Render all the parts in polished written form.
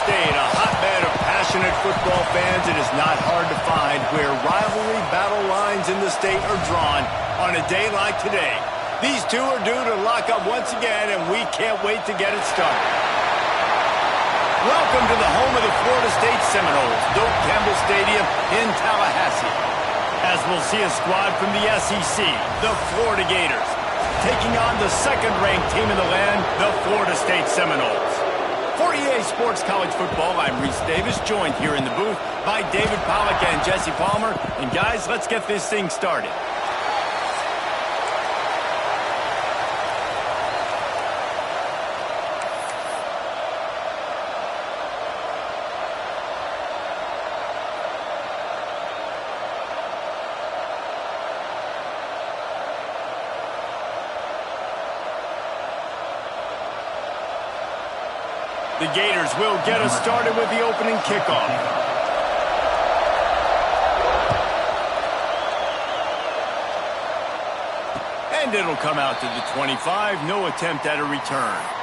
State, a hotbed of passionate football fans. It is not hard to find where rivalry battle lines in the state are drawn on a day like today. These two are due to lock up once again, and we can't wait to get it started. Welcome to the home of the Florida State Seminoles, Doak Campbell Stadium in Tallahassee. As we'll see a squad from the SEC, the Florida Gators, taking on the second-ranked team in the land, the Florida State Seminoles. For EA Sports College Football, I'm Reese Davis, joined here in the booth by David Pollack and Jesse Palmer. And guys, let's get this thing started. The Gators will get us started with the opening kickoff. And it'll come out to the 25. No attempt at a return.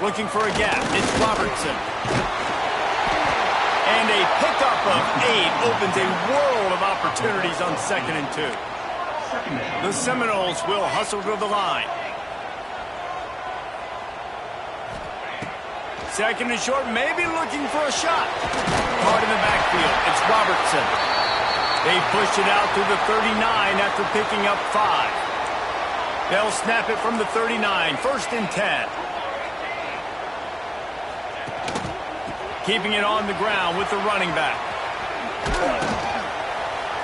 Looking for a gap, it's Robertson. And a pickup of 8 opens a world of opportunities on 2nd and 2. The Seminoles will hustle to the line. 2nd and short, maybe looking for a shot. Hard in the backfield, it's Robertson. They push it out to the 39 after picking up 5. They'll snap it from the 39, 1st and 10. Keeping it on the ground with the running back.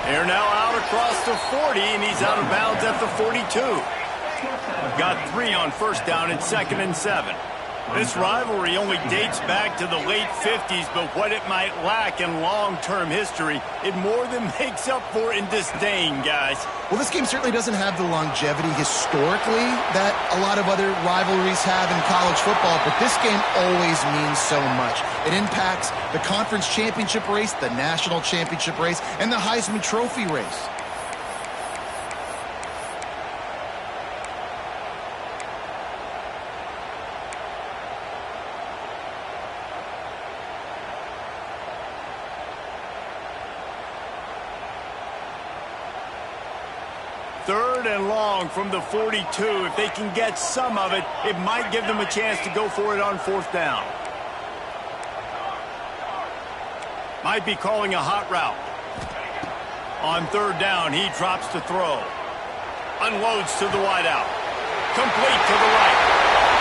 They're now out across the 40, and he's out of bounds at the 42. Got 3 on 1st down at 2nd and 7. This rivalry only dates back to the late 50s, but what it might lack in long-term history, it more than makes up for in disdain, guys. Well, this game certainly doesn't have the longevity historically that a lot of other rivalries have in college football, but this game always means so much. It impacts the conference championship race, the national championship race, and the Heisman Trophy race. Third and long from the 42. If they can get some of it, it might give them a chance to go for it on 4th down. Might be calling a hot route. On 3rd down, he drops to throw. Unloads to the wideout. Complete to the right.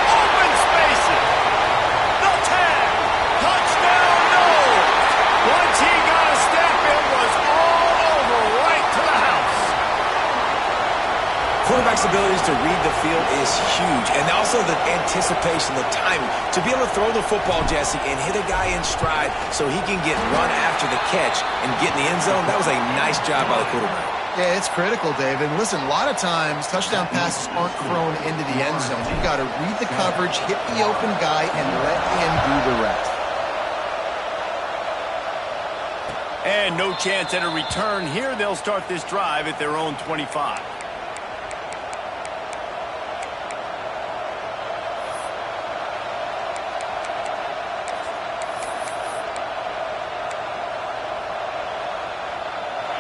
Open spaces. The 10. Touchdown, no. Once he got a step, it was all over right to the house. Quarterback's abilities to read the field is huge, and also the anticipation, the timing. To be able to throw the football, Jesse, and hit a guy in stride so he can get run after the catch and get in the end zone, that was a nice job by the quarterback. Yeah, it's critical, David. Listen, a lot of times, touchdown passes aren't thrown into the end zone. You've got to read the coverage, hit the open guy, and let him do the rest. And no chance at a return here. They'll start this drive at their own 25.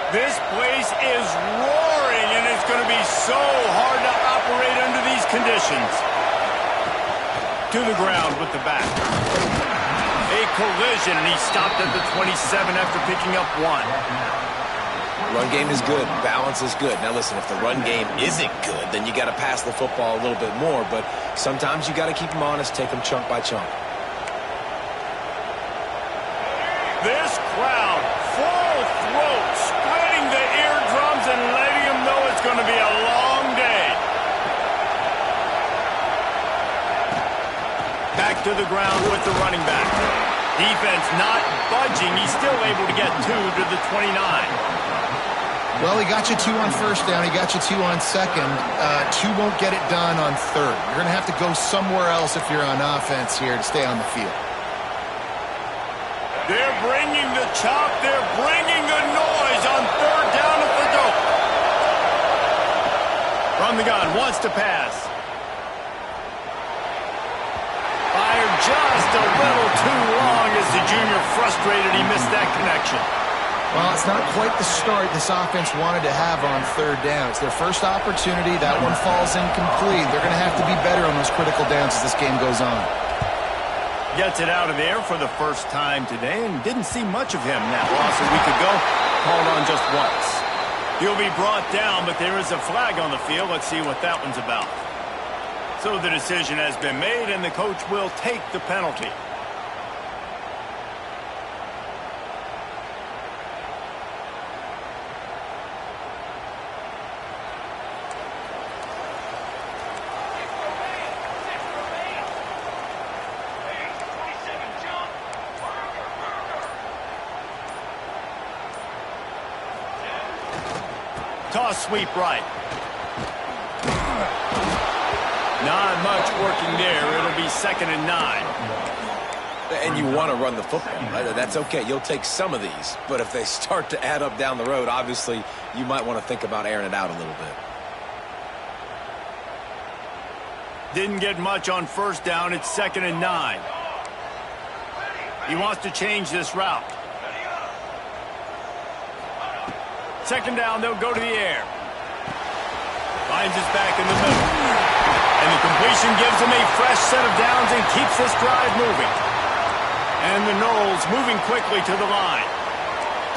This place is roaring, and it's going to be so hard to operate under these conditions. To the ground with the back. A collision, and he stopped at the 27 after picking up 1. Run game is good. Balance is good. Now, listen, if the run game isn't good, then you got to pass the football a little bit more, but sometimes you got to keep them honest, take them chunk by chunk. This crowd, full throat, splitting the eardrums and letting them know it's going to be a long day. Back to the ground with the running back. Defense not budging. He's still able to get 2 to the 29. Well, he got you 2 on first down. He got you 2 on second. 2 won't get it done on third. You're going to have to go somewhere else if you're on offense here to stay on the field. They're bringing the chop. They're bringing the noise on third down at the goal. From the gun, wants to pass. Fired just a little too long as the junior frustrated. He missed that connection. Well, it's not quite the start this offense wanted to have on third down. It's their first opportunity. That one falls incomplete. They're going to have to be better on those critical downs as this game goes on. Gets it out of there for the first time today and didn't see much of him that loss a week ago. Called on just once. He'll be brought down, but there is a flag on the field. Let's see what that one's about. So the decision has been made, and the coach will take the penalty. Toss sweep right. Not much working there. It'll be 2nd and 9. And you want to run the football. Right? That's okay. You'll take some of these. But if they start to add up down the road, obviously you might want to think about airing it out a little bit. Didn't get much on first down. It's 2nd and 9. He wants to change this route. 2nd down, they'll go to the air. Finds his back in the middle. And the completion gives him a fresh set of downs and keeps this drive moving. And the Noles moving quickly to the line.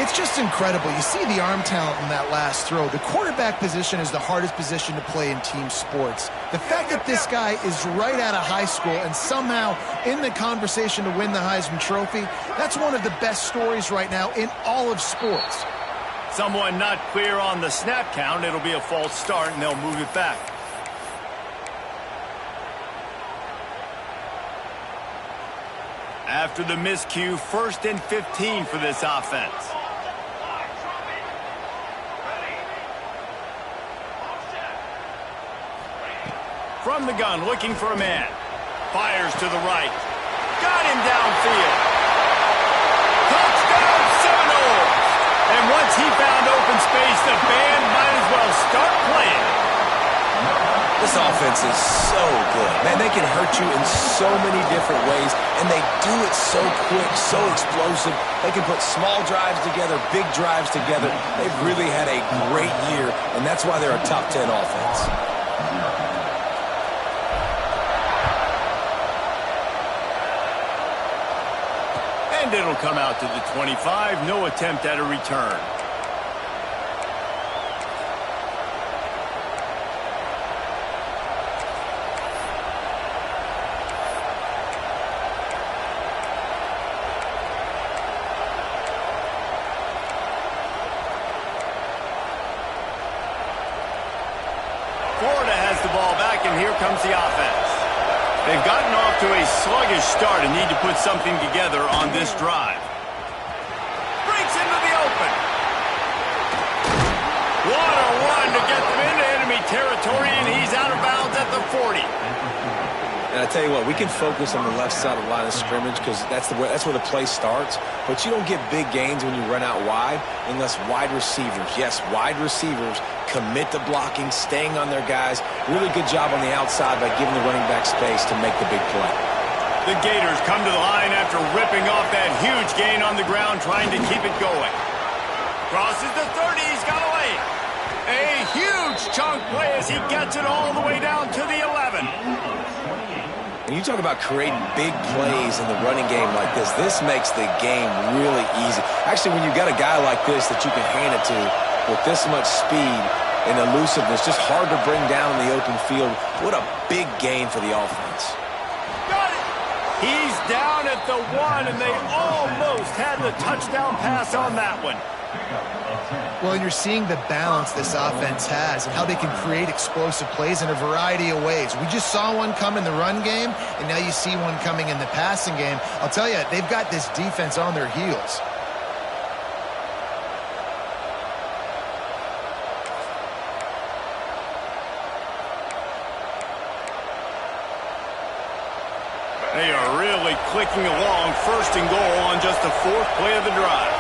It's just incredible. You see the arm talent in that last throw. The quarterback position is the hardest position to play in team sports. The fact that this guy is right out of high school and somehow in the conversation to win the Heisman Trophy, that's one of the best stories right now in all of sports. Someone not clear on the snap count. It'll be a false start, and they'll move it back. After the miscue, 1st and 15 for this offense. From the gun, looking for a man. Fires to the right. Got him downfield. Touchdown, Seminoles! And once he found open space, the band might as well start playing. This offense is so good. Man, they can hurt you in so many different ways, and they do it so quick, so explosive. They can put small drives together, big drives together. They've really had a great year, and that's why they're a top 10 offense. And it'll come out to the 25. No attempt at a return. Florida has the ball back, and here comes the offense. They've gotten off to a sluggish start and need to put something together on this drive. Breaks into the open. What a run to get them into enemy territory, and he's out of bounds at the 40. And I tell you what, we can focus on the left side of the line of scrimmage because that's where the play starts. But you don't get big gains when you run out wide unless wide receivers, yes, wide receivers, commit to blocking, staying on their guys. Really good job on the outside by giving the running back space to make the big play. The Gators come to the line after ripping off that huge gain on the ground, trying to keep it going. Crosses the 30, he's got a lane. A huge chunk play as he gets it all the way down to the 11. When you talk about creating big plays in the running game like this makes the game really easy. Actually, when you got a guy like this that you can hand it to with this much speed and elusiveness, just hard to bring down in the open field. What a big gain for the offense. Got it! He's down at the 1, and they almost had the touchdown pass on that one. Well, and you're seeing the balance this offense has and how they can create explosive plays in a variety of ways. We just saw one come in the run game, and now you see one coming in the passing game. I'll tell you, they've got this defense on their heels. They are really clicking along, first and goal on just the fourth play of the drive.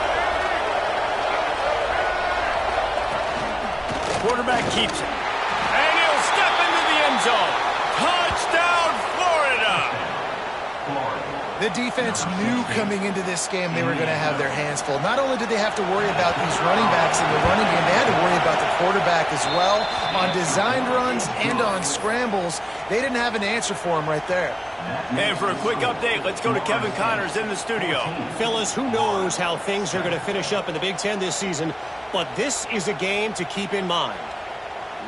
Quarterback keeps it. And he'll step into the end zone. Touchdown, Florida! The defense knew coming into this game they were going to have their hands full. Not only did they have to worry about these running backs in the running game, they had to worry about the quarterback as well. On designed runs and on scrambles, they didn't have an answer for him right there. And for a quick update, let's go to Kevin Connors in the studio. Fellas, who knows how things are going to finish up in the Big Ten this season, but this is a game to keep in mind.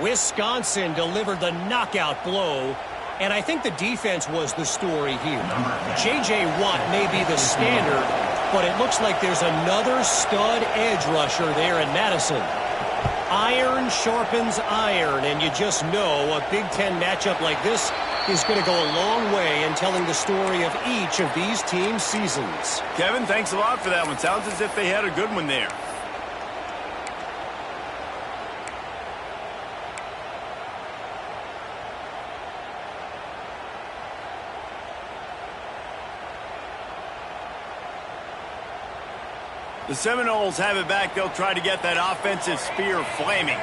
Wisconsin delivered the knockout blow, and I think the defense was the story here. J.J. Watt may be the standard, but it looks like there's another stud edge rusher there in Madison. Iron sharpens iron, and you just know a Big Ten matchup like this is going to go a long way in telling the story of each of these teams' seasons. Kevin, thanks a lot for that one. Sounds as if they had a good one there. The Seminoles have it back. They'll try to get that offensive spear flaming.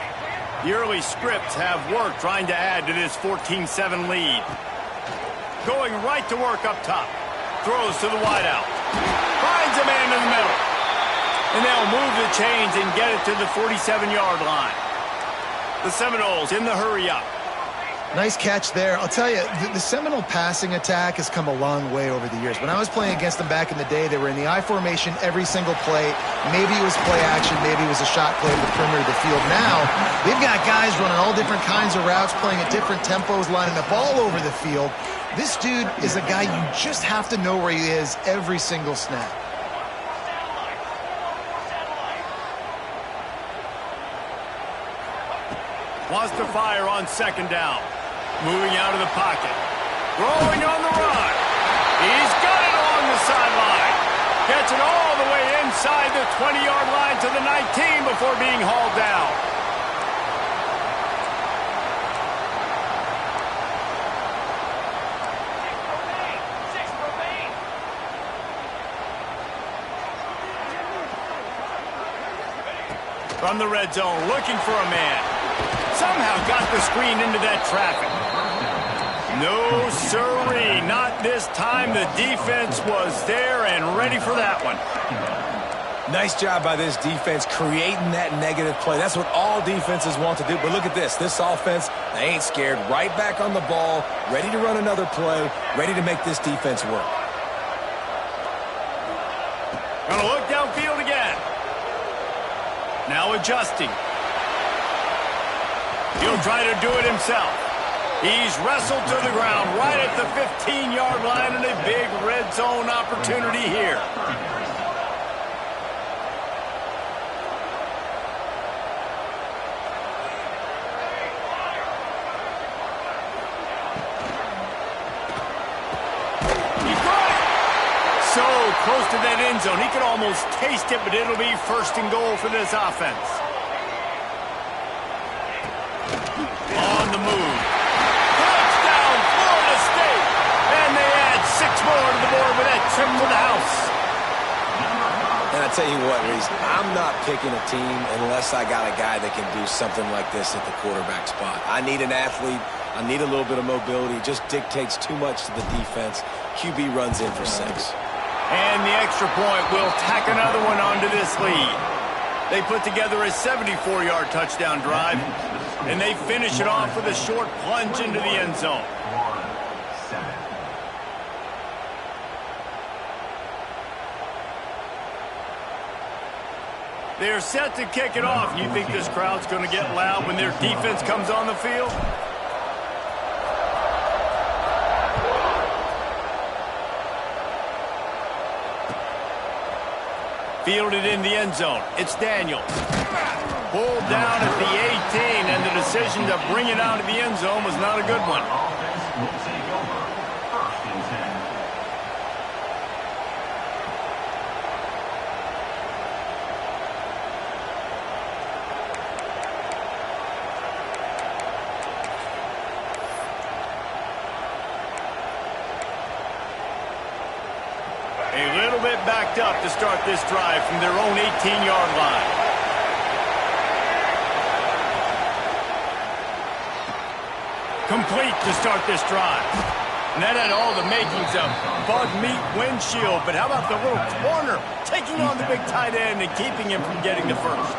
The early scripts have worked trying to add to this 14-7 lead. Going right to work up top. Throws to the wideout. Finds a man in the middle. And they'll move the chains and get it to the 47-yard line. The Seminoles in the hurry up. Nice catch there. I'll tell you, the Seminole passing attack has come a long way over the years. When I was playing against them back in the day, they were in the I formation every single play. Maybe it was play action. Maybe it was a shot play to the perimeter of the field. Now, they've got guys running all different kinds of routes, playing at different tempos, lining up all over the field. This dude is a guy you just have to know where he is every single snap. Wants to fire on second down. Moving out of the pocket. Rolling on the run. He's got it along the sideline. Gets it all the way inside the 20-yard line to the 19 before being hauled down. From the red zone, looking for a man. Somehow got the screen into that traffic. No, sirree, not this time. The defense was there and ready for that one. Nice job by this defense creating that negative play. That's what all defenses want to do. But look at this. This offense, they ain't scared. Right back on the ball, ready to run another play, ready to make this defense work. Gonna look downfield again. Now adjusting. He'll try to do it himself. He's wrestled to the ground right at the 15-yard line and a big red zone opportunity here. He's got it. So close to that end zone. He could almost taste it, but it'll be first and goal for this offense. On the move. Touchdown, Florida State. And they add 6 more to the board with that trip to the house. And I tell you what, Reese, I'm not picking a team unless I got a guy that can do something like this at the quarterback spot. I need an athlete. I need a little bit of mobility. It just dictates too much to the defense. QB runs in for 6. And the extra point will tack another one onto this lead. They put together a 74-yard touchdown drive, and they finish it off with a short plunge into the end zone. They are set to kick it off. You think this crowd's going to get loud when their defense comes on the field? Fielded in the end zone. It's Daniels. Pulled down at the 18, and the decision to bring it out of the end zone was not a good one. little bit backed up to start this drive from their own 18-yard line. Complete to start this drive. And that had all the makings of bug meat windshield. But how about the little corner taking on the big tight end and keeping him from getting the first?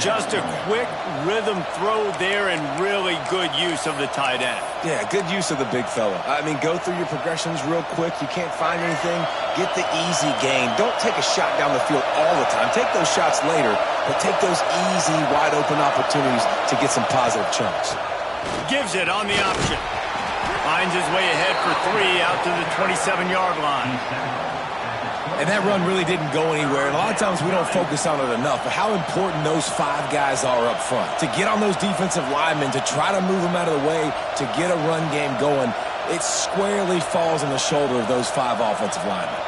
Just a quick rhythm throw there and really good use of the tight end. Yeah, good use of the big fella. I mean, go through your progressions real quick. You can't find anything. Get the easy gain. Don't take a shot down the field all the time. Take those shots later, but take those easy, wide-open opportunities to get some positive chunks. Gives it on the option. Finds his way ahead for 3 out to the 27-yard line. And that run really didn't go anywhere. And a lot of times we don't focus on it enough, but how important those 5 guys are up front. To get on those defensive linemen, to try to move them out of the way, to get a run game going, it squarely falls on the shoulder of those 5 offensive linemen.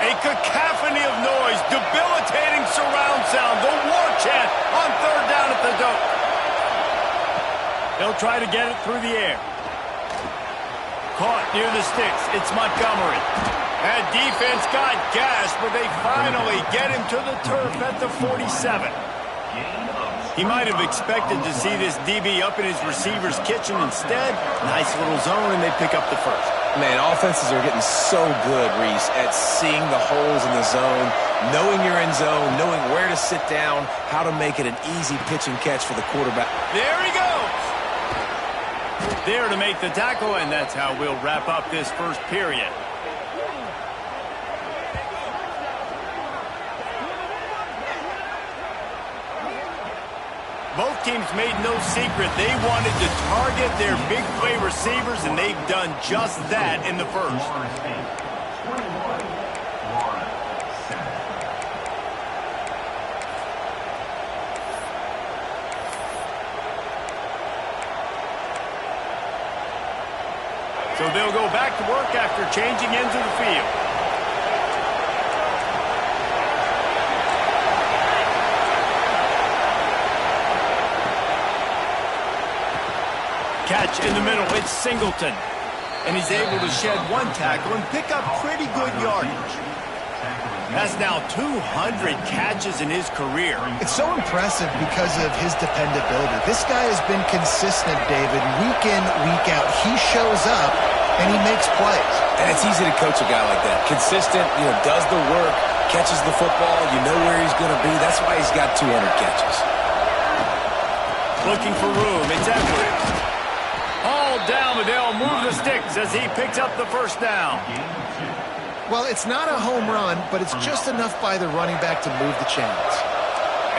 A cacophony of noise, debilitating surround sound, the war chant on 3rd down at the dope. They'll try to get it through the air. Caught near the sticks, it's Montgomery. That defense got gashed, but they finally get him to the turf at the 47. He might have expected to see this DB up in his receiver's kitchen. Instead, nice little zone, and they pick up the first. Man, offenses are getting so good, Reese, at seeing the holes in the zone, knowing you're in zone, knowing where to sit down, how to make it an easy pitch and catch for the quarterback. There he goes! There to make the tackle, and that's how we'll wrap up this first period. Both teams made no secret they wanted to target their big play receivers, and they've done just that in the first. So they'll go back to work after changing into the field. Catch in the middle, it's Singleton. And he's able to shed 1 tackle and pick up pretty good yardage. That's now 200 catches in his career. It's so impressive because of his dependability. This guy has been consistent, David, week in, week out. He shows up, and he makes plays. And it's easy to coach a guy like that. Consistent, does the work, catches the football, you know where he's going to be. That's why he's got 200 catches. Looking for room, it's Edwards. All down, but they'll move the sticks as he picks up the first down. Well, it's not a home run, but it's just enough by the running back to move the chains.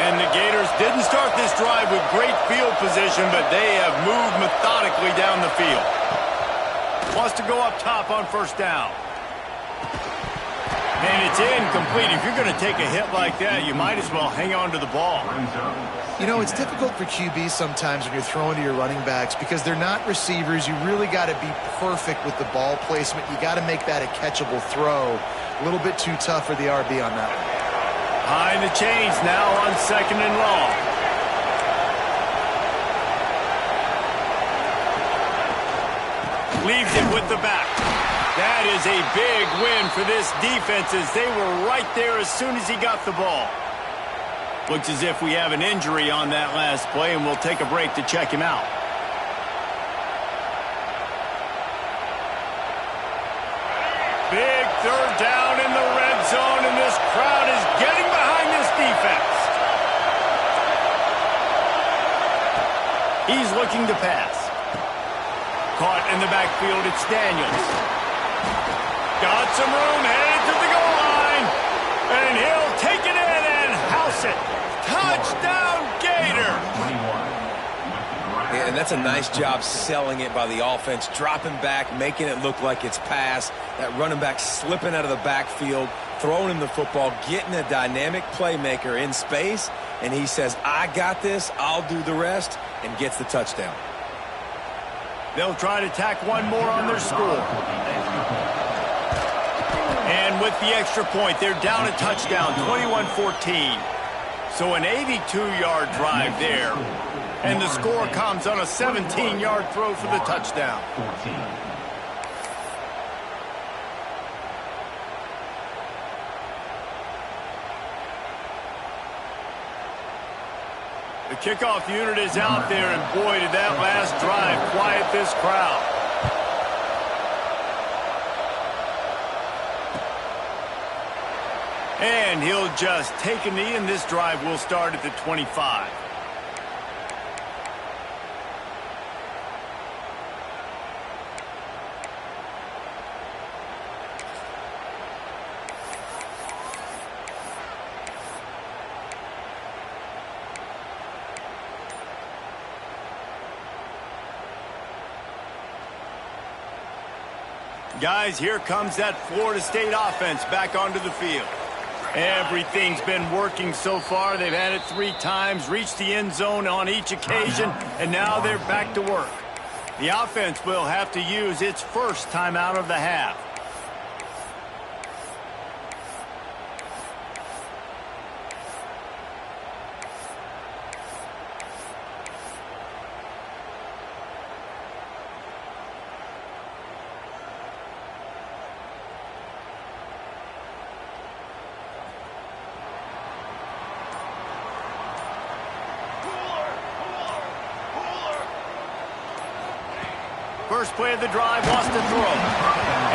And the Gators didn't start this drive with great field position, but they have moved methodically down the field. Wants to go up top on first down. And it's incomplete. If you're going to take a hit like that, you might as well hang on to the ball. It's difficult for QBs sometimes when you're throwing to your running backs because they're not receivers. You really got to be perfect with the ball placement. You got to make that a catchable throw. A little bit too tough for the RB on that one. Behind the chains now on 2nd and long. Leaves it with the back. That is a big win for this defense as they were right there as soon as he got the ball. Looks as if we have an injury on that last play, and we'll take a break to check him out. Big 3rd down in the red zone, and this crowd is getting behind this defense. He's looking to pass. Caught in the backfield, it's Daniels. Got some room, headed to the goal line. And he'll take it in and house it. Touchdown, Gator! Yeah, and that's a nice job selling it by the offense, dropping back, making it look like it's pass. That running back slipping out of the backfield, throwing him the football, getting a dynamic playmaker in space, and he says, I got this, I'll do the rest, and gets the touchdown. They'll try to tack one more on their score. And with the extra point, they're down a touchdown, 21-14. So an 82-yard drive there. And the score comes on a 17-yard throw for the touchdown. 14. The kickoff unit is out there, and boy, did that last drive quiet this crowd. And he'll just take a knee, and this drive will start at the 25. Guys, here comes that Florida State offense back onto the field. Everything's been working so far. They've had it 3 times, reached the end zone on each occasion, and now they're back to work. The offense will have to use its first timeout of the half. First play of the drive, wants to throw.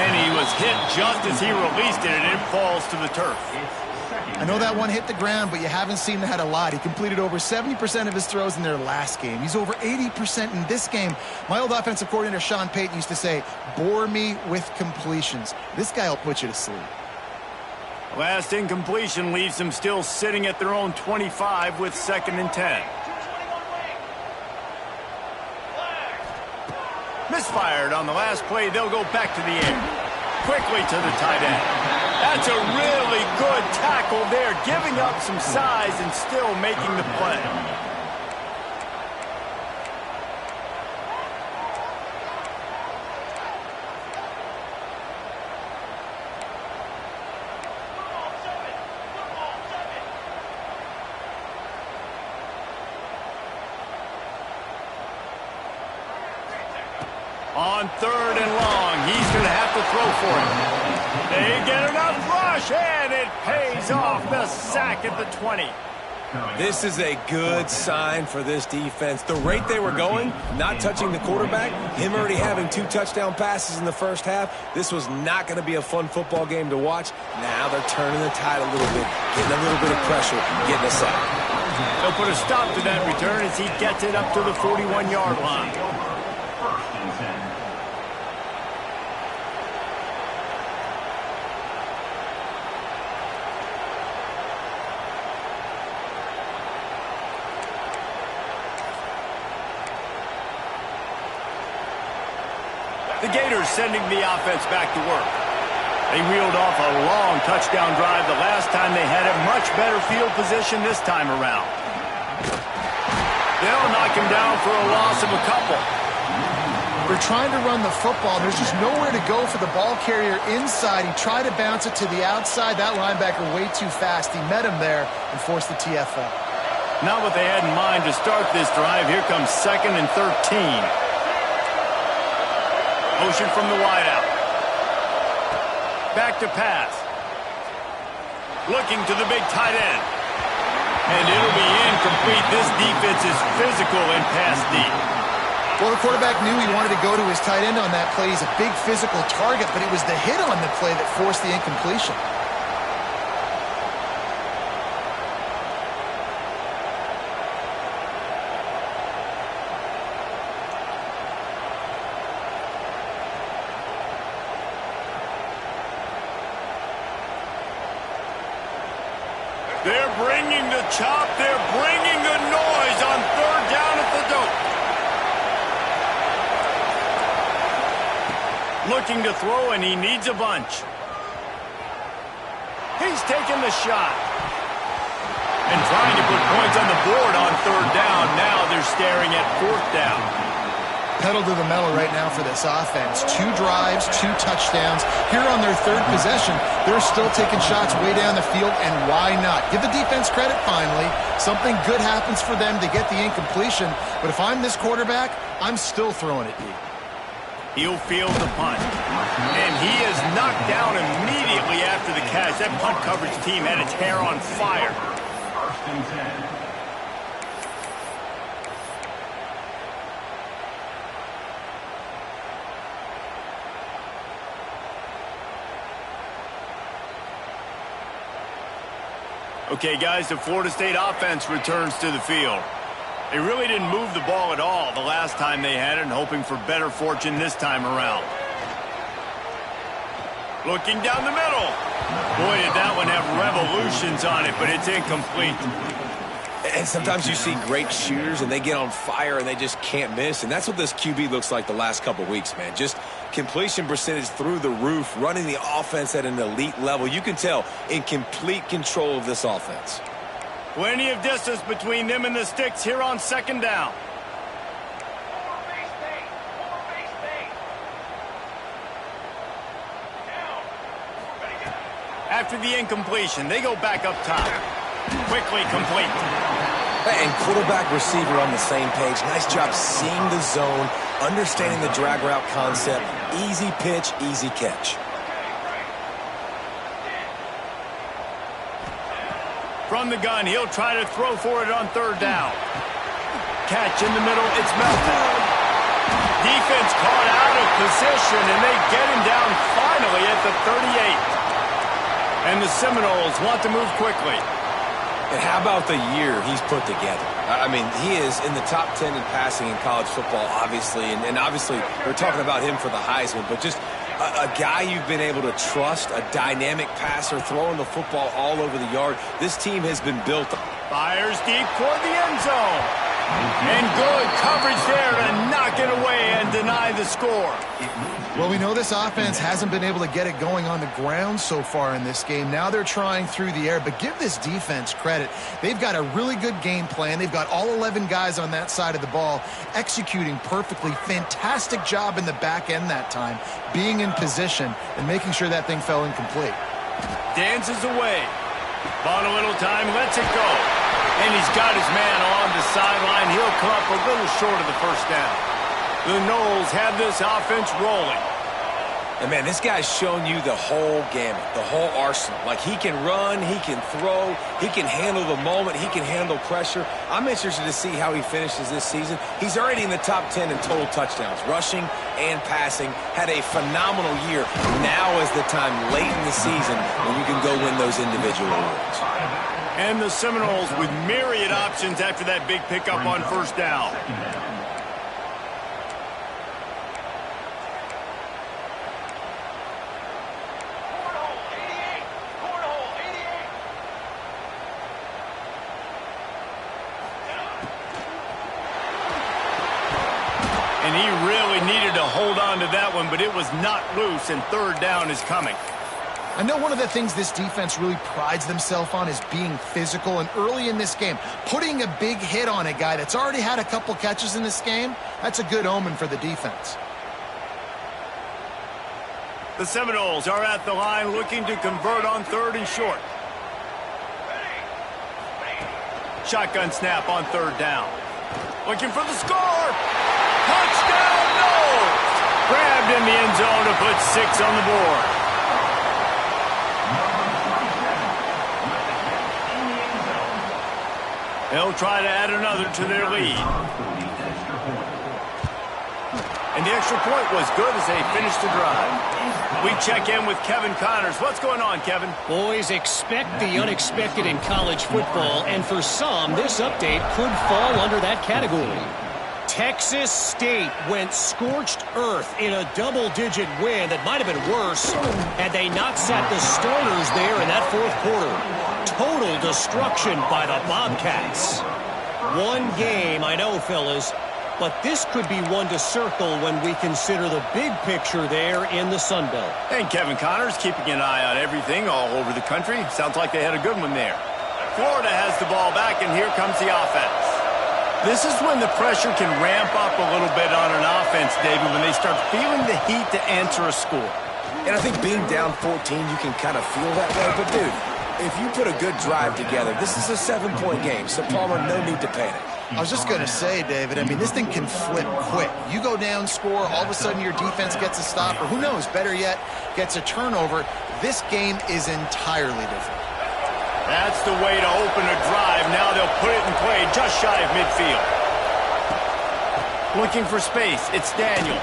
And he was hit just as he released it, and it falls to the turf. I know that one hit the ground, but you haven't seen that a lot. He completed over 70% of his throws in their last game. He's over 80% in this game. My old offensive coordinator, Sean Payton, used to say, bore me with completions. This guy will put you to sleep. Last incompletion leaves them still sitting at their own 25 with 2nd and 10. Misfired on the last play. They'll go back to the air. Quickly to the tight end. That's a really good tackle there, giving up some size and still making the play. On 3rd and long, he's going to have to throw for it. They get enough rush, and it pays off. The sack at the 20. This is a good sign for this defense. The rate they were going, not touching the quarterback, him already having 2 touchdown passes in the first half, this was not going to be a fun football game to watch. Now they're turning the tide a little bit, getting a little bit of pressure, getting a sack. They'll put a stop to that return as he gets it up to the 41-yard line. The Gators sending the offense back to work. They reeled off a long touchdown drive the last time. They had a much better field position this time around. They'll knock him down for a loss of a couple. They're trying to run the football. There's just nowhere to go for the ball carrier inside. He tried to bounce it to the outside. That linebacker way too fast. He met him there and forced the TFL. Not what they had in mind to start this drive. Here comes 2nd and 13. Motion from the wideout. Back to pass. Looking to the big tight end. And it'll be incomplete. This defense is physical and pass deep. Well, the quarterback knew he wanted to go to his tight end on that play. He's a big physical target, but it was the hit on the play that forced the incompletion. They're bringing the chop. They're bringing the noise on 3rd down at the dope. Looking to throw, and he needs a bunch. He's taking the shot. And trying to put points on the board on 3rd down. Now they're staring at 4th down. pedal to the metal right now for this offense. 2 drives, 2 touchdowns. Here on their 3rd possession, they're still taking shots way down the field, and why not? Give the defense credit finally. Something good happens for them to get the incompletion, but if I'm this quarterback, I'm still throwing it deep. He'll field the punt. And he is knocked down immediately after the catch. That punt coverage team had its hair on fire. Okay, guys, the Florida State offense returns to the field. They really didn't move the ball at all the last time they had it, and hoping for better fortune this time around. Looking down the middle. Boy, did that one have revolutions on it, but it's incomplete. And sometimes you see great shooters, and they get on fire, and they just can't miss. And that's what this QB looks like the last couple weeks, man. Just completion percentage through the roof, running the offense at an elite level. You can tell in complete control of this offense. Plenty of distance between them and the sticks here on 2nd down. After the incompletion, they go back up top. Quickly complete. And quarterback, receiver on the same page. Nice job seeing the zone, understanding the drag route concept. Easy pitch, easy catch. From the gun, he'll try to throw for it on 3rd down. Catch in the middle, it's melted. Defense caught out of position, and they get him down finally at the 38. And the Seminoles want to move quickly. And how about the year he's put together? I mean, he is in the top 10 in passing in college football, obviously. And obviously, we're talking about him for the Heisman. But just a guy you've been able to trust, a dynamic passer, throwing the football all over the yard. This team has been built on. Fires deep toward the end zone. And good coverage there to knock it away and deny the score. Well, we know this offense hasn't been able to get it going on the ground so far in this game. Now they're trying through the air, but give this defense credit. They've got a really good game plan. They've got all 11 guys on that side of the ball executing perfectly. Fantastic job in the back end that time, being in position and making sure that thing fell incomplete. Dances away. Bought a little time, lets it go. And he's got his man along the sideline. He'll come up a little short of the 1st down. The Noles have this offense rolling. And, man, this guy's shown you the whole gamut, the whole arsenal. Like, he can run, he can throw, he can handle the moment, he can handle pressure. I'm interested to see how he finishes this season. He's already in the top 10 in total touchdowns, rushing and passing. Had a phenomenal year. Now is the time late in the season when you can go win those individual awards. And the Seminoles with myriad options after that big pickup on 1st down. And he really needed to hold on to that one, but it was not loose, and 3rd down is coming. I know one of the things this defense really prides themselves on is being physical, and early in this game, putting a big hit on a guy that's already had a couple catches in this game, that's a good omen for the defense. The Seminoles are at the line looking to convert on 3rd and short. Shotgun snap on 3rd down. Looking for the score. Touchdown, Noles! Grabbed in the end zone to put 6 on the board. They'll try to add another to their lead. And the extra point was good as they finished the drive. We check in with Kevin Connors. What's going on, Kevin? Boys, expect the unexpected in college football, and for some, this update could fall under that category. Texas State went scorched earth in a double-digit win that might have been worse had they not sat the starters there in that 4th quarter. Total destruction by the Bobcats. One game, I know, fellas, but this could be one to circle when we consider the big picture there in the Sun Belt. And Kevin Connors keeping an eye on everything all over the country. Sounds like they had a good one there. Florida has the ball back, and here comes the offense. This is when the pressure can ramp up a little bit on an offense, David, when they start feeling the heat to answer a score. And I think being down 14, you can kind of feel that way. But, dude, if you put a good drive together, this is a 7-point game. So, Palmer, no need to panic. I was just going to say, David, I mean, this thing can flip quick. You go down, score, all of a sudden your defense gets a stop, or who knows, better yet, gets a turnover. This game is entirely different. That's the way to open a drive. Now they'll put it in play just shy of midfield. Looking for space, it's Daniels.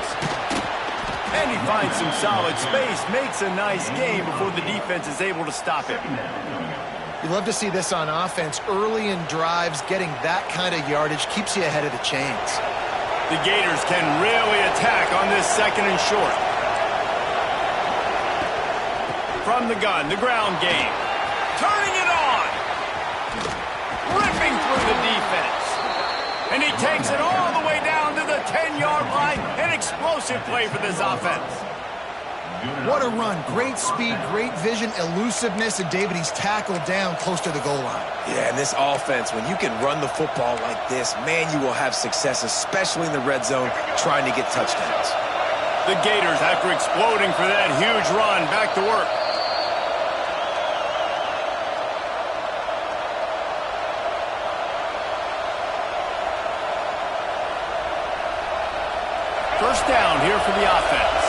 And he finds some solid space, makes a nice game before the defense is able to stop him. You love to see this on offense. Early in drives, getting that kind of yardage keeps you ahead of the chains. The Gators can really attack on this second and short. From the gun, the ground game. Turning it on. Ripping through the defense. And he takes it all the way down to the 10-yard line. An explosive play for this offense. What a run. Great speed, great vision, elusiveness, and David, he's tackled down close to the goal line. Yeah, and this offense, when you can run the football like this, man, you will have success, especially in the red zone, trying to get touchdowns. The Gators, after exploding for that huge run, back to work. First down here for the offense.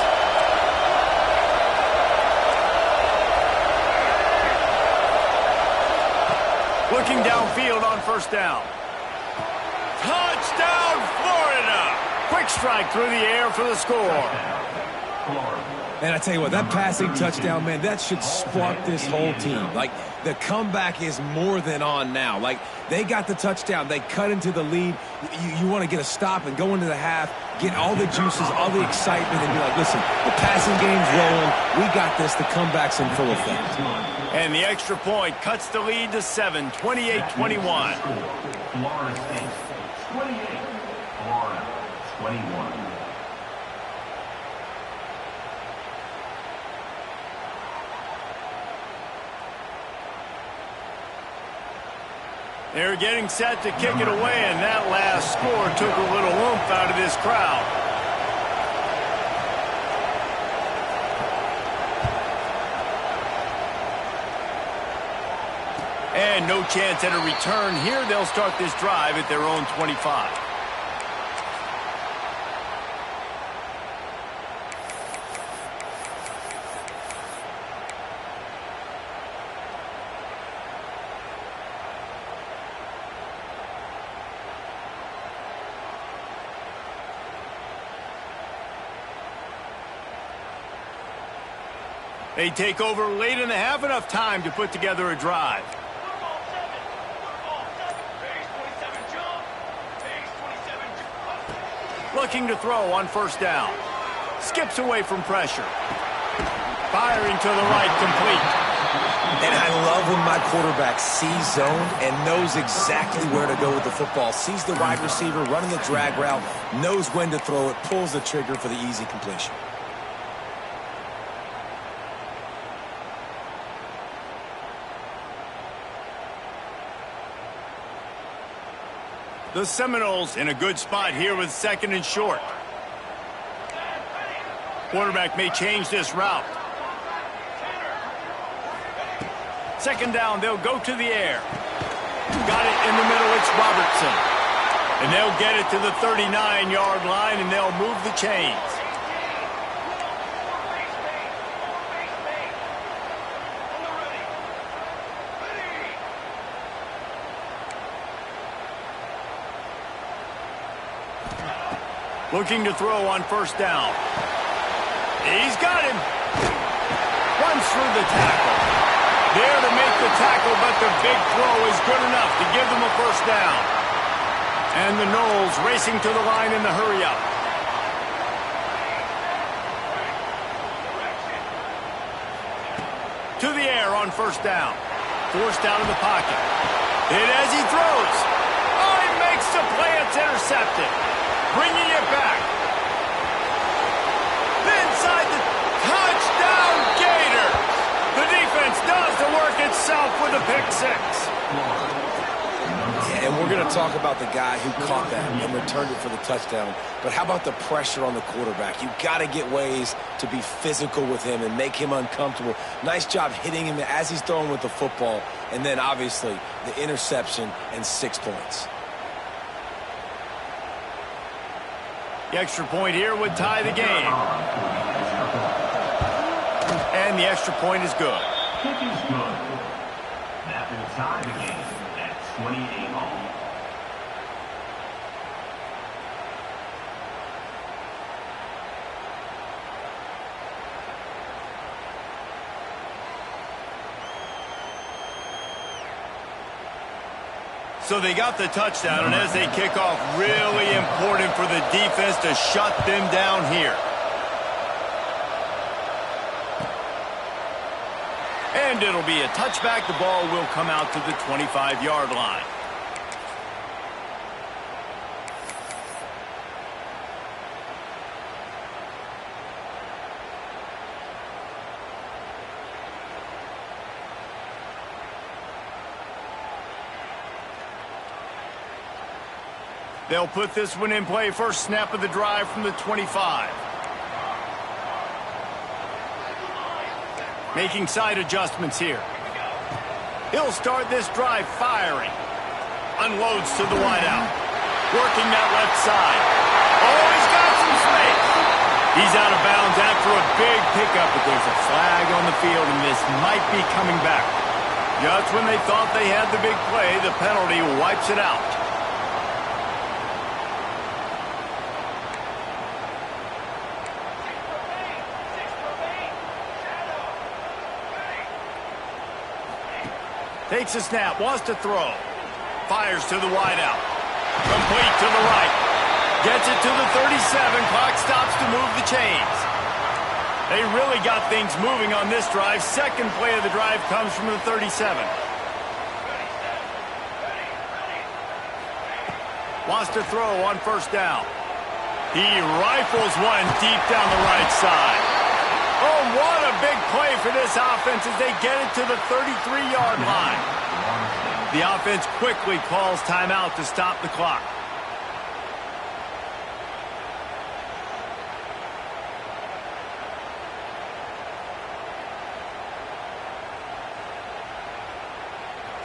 Looking downfield on first down. Touchdown, Florida! Quick strike through the air for the score. And I tell you what, that passing touchdown, man, that should spark this whole team. Like, the comeback is more than on now. Like, they got the touchdown. They cut into the lead. You want to get a stop and go into the half, get all the juices, all the excitement, and be like, listen, the passing game's rolling. We got this. The comeback's in full effect. And the extra point cuts the lead to 7, 28-21. Florida State, 28. Florida, 21. They're getting set to kick it away, and that last score took a little oomph out of this crowd. And no chance at a return here. They'll start this drive at their own 25. They take over late in the half, enough time to put together a drive. Looking to throw on first down. Skips away from pressure. Firing to the right, complete. And I love when my quarterback sees zone and knows exactly where to go with the football. Sees the wide receiver running the drag route, knows when to throw it, pulls the trigger for the easy completion. The Seminoles in a good spot here with second and short. Quarterback may change this route. Second down, they'll go to the air. Got it in the middle, it's Robertson. And they'll get it to the 39-yard line, and they'll move the chains. Looking to throw on first down. He's got him. Runs through the tackle. There to make the tackle, but the big throw is good enough to give them a first down. And the Noles racing to the line in the hurry-up. To the air on first down. Forced out of the pocket. Hit as he throws. Oh, he makes the play. It's intercepted. Bringing it back. Inside the touchdown, Gators. The defense does the work itself with a pick six. And And we're going to talk about the guy who caught that and returned it for the touchdown. But how about the pressure on the quarterback? You've got to get ways to be physical with him and make him uncomfortable. Nice job hitting him as he's throwing with the football. And then, obviously, the interception and 6 points. The extra point here would tie the game. And the extra point is good. Kick is good. That will tie the game at 28 all. So they got the touchdown, and as they kick off, really important for the defense to shut them down here. And it'll be a touchback. The ball will come out to the 25-yard line. They'll put this one in play. First snap of the drive from the 25. Making side adjustments here. He'll start this drive firing. Unloads to the wideout. Working that left side. Oh, he's got some space. He's out of bounds after a big pickup, but there's a flag on the field, and this might be coming back. Just when they thought they had the big play, the penalty wipes it out. Takes a snap, wants to throw. Fires to the wideout. Complete to the right. Gets it to the 37. Clock stops to move the chains. They really got things moving on this drive. Second play of the drive comes from the 37. Wants to throw on first down. He rifles one deep down the right side. Oh, what a big play for this offense as they get it to the 33-yard line. The offense quickly calls timeout to stop the clock.